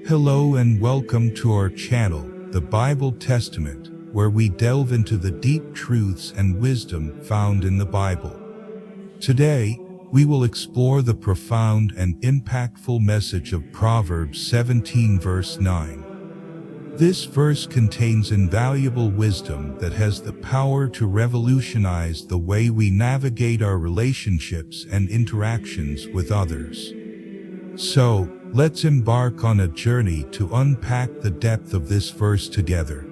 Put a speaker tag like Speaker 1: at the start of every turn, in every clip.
Speaker 1: Hello and welcome to our channel, The Bible Testament, where we delve into the deep truths and wisdom found in the Bible. Today, we will explore the profound and impactful message of Proverbs 17 verse 9. This verse contains invaluable wisdom that has the power to revolutionize the way we navigate our relationships and interactions with others. So, let's embark on a journey to unpack the depth of this verse together.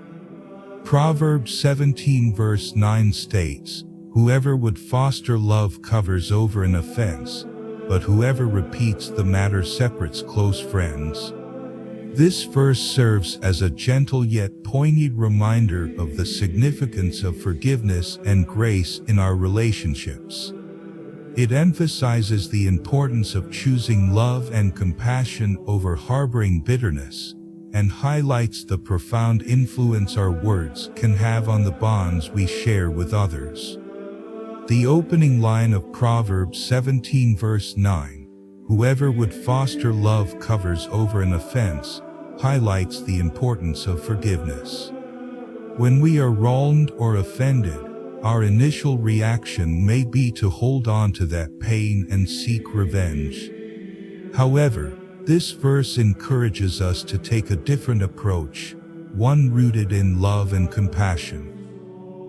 Speaker 1: Proverbs 17 verse 9 states, "Whoever would foster love covers over an offense, but whoever repeats the matter separates close friends." This verse serves as a gentle yet poignant reminder of the significance of forgiveness and grace in our relationships. It emphasizes the importance of choosing love and compassion over harboring bitterness, and highlights the profound influence our words can have on the bonds we share with others. The opening line of Proverbs 17 verse 9, "Whoever would foster love covers over an offense," highlights the importance of forgiveness. When we are wronged or offended, our initial reaction may be to hold on to that pain and seek revenge. However, this verse encourages us to take a different approach, one rooted in love and compassion.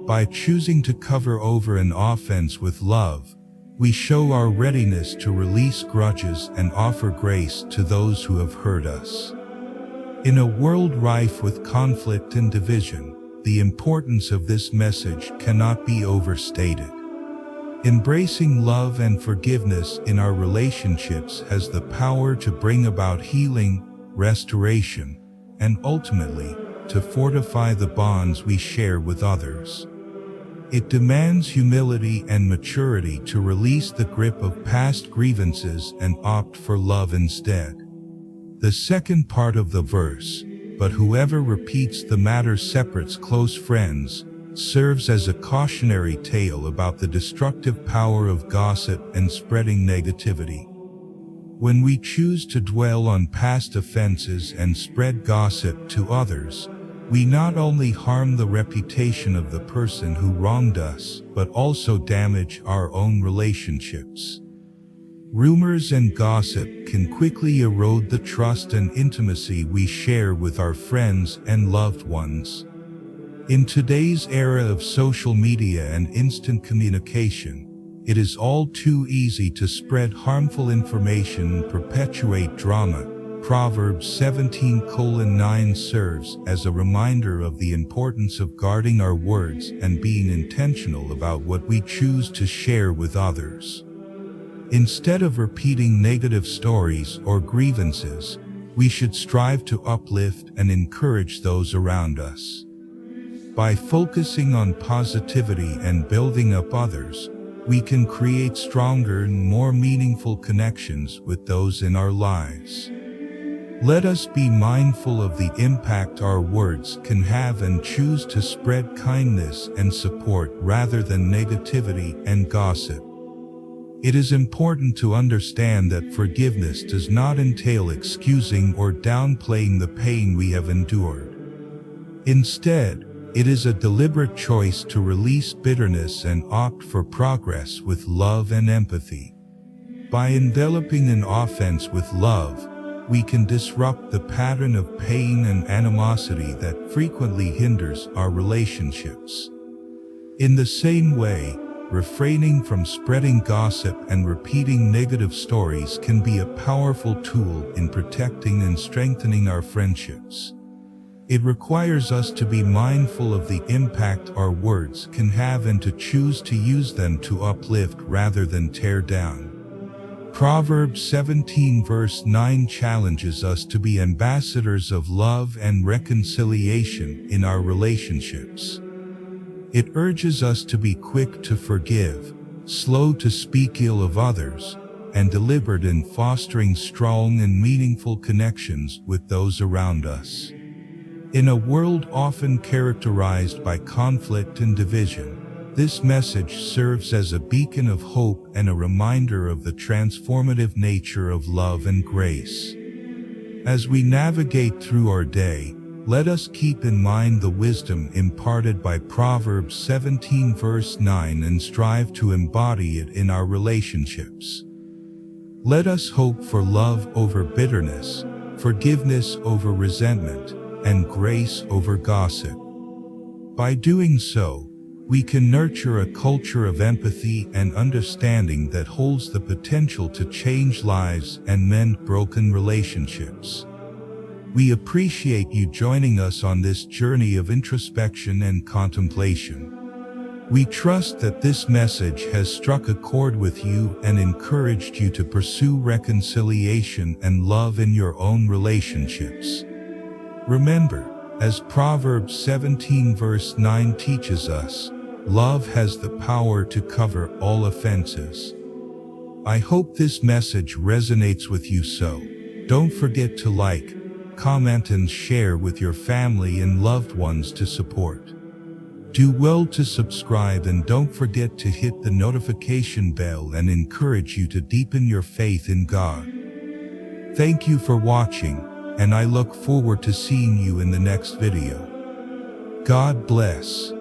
Speaker 1: By choosing to cover over an offense with love, we show our readiness to release grudges and offer grace to those who have hurt us. In a world rife with conflict and division, the importance of this message cannot be overstated. Embracing love and forgiveness in our relationships has the power to bring about healing, restoration, and ultimately, to fortify the bonds we share with others. It demands humility and maturity to release the grip of past grievances and opt for love instead. The second part of the verse, "But whoever repeats the matter separates close friends," serves as a cautionary tale about the destructive power of gossip and spreading negativity. When we choose to dwell on past offenses and spread gossip to others, we not only harm the reputation of the person who wronged us, but also damage our own relationships. Rumors and gossip can quickly erode the trust and intimacy we share with our friends and loved ones. In today's era of social media and instant communication, it is all too easy to spread harmful information and perpetuate drama. Proverbs 17:9 serves as a reminder of the importance of guarding our words and being intentional about what we choose to share with others. Instead of repeating negative stories or grievances, we should strive to uplift and encourage those around us. By focusing on positivity and building up others, we can create stronger and more meaningful connections with those in our lives. Let us be mindful of the impact our words can have and choose to spread kindness and support rather than negativity and gossip. It is important to understand that forgiveness does not entail excusing or downplaying the pain we have endured. Instead, it is a deliberate choice to release bitterness and opt for progress with love and empathy. By enveloping an offense with love, we can disrupt the pattern of pain and animosity that frequently hinders our relationships. In the same way, refraining from spreading gossip and repeating negative stories can be a powerful tool in protecting and strengthening our friendships. It requires us to be mindful of the impact our words can have and to choose to use them to uplift rather than tear down. Proverbs 17 verse 9 challenges us to be ambassadors of love and reconciliation in our relationships. It urges us to be quick to forgive, slow to speak ill of others, and deliberate in fostering strong and meaningful connections with those around us. In a world often characterized by conflict and division, this message serves as a beacon of hope and a reminder of the transformative nature of love and grace. As we navigate through our day, let us keep in mind the wisdom imparted by Proverbs 17 verse 9 and strive to embody it in our relationships. Let us hope for love over bitterness, forgiveness over resentment, and grace over gossip. By doing so, we can nurture a culture of empathy and understanding that holds the potential to change lives and mend broken relationships. We appreciate you joining us on this journey of introspection and contemplation. We trust that this message has struck a chord with you and encouraged you to pursue reconciliation and love in your own relationships. Remember, as Proverbs 17 verse 9 teaches us, love has the power to cover all offenses. I hope this message resonates with you, so don't forget to like, comment and share with your family and loved ones to support. Do well to subscribe and don't forget to hit the notification bell and encourage you to deepen your faith in God. Thank you for watching, and I look forward to seeing you in the next video. God bless.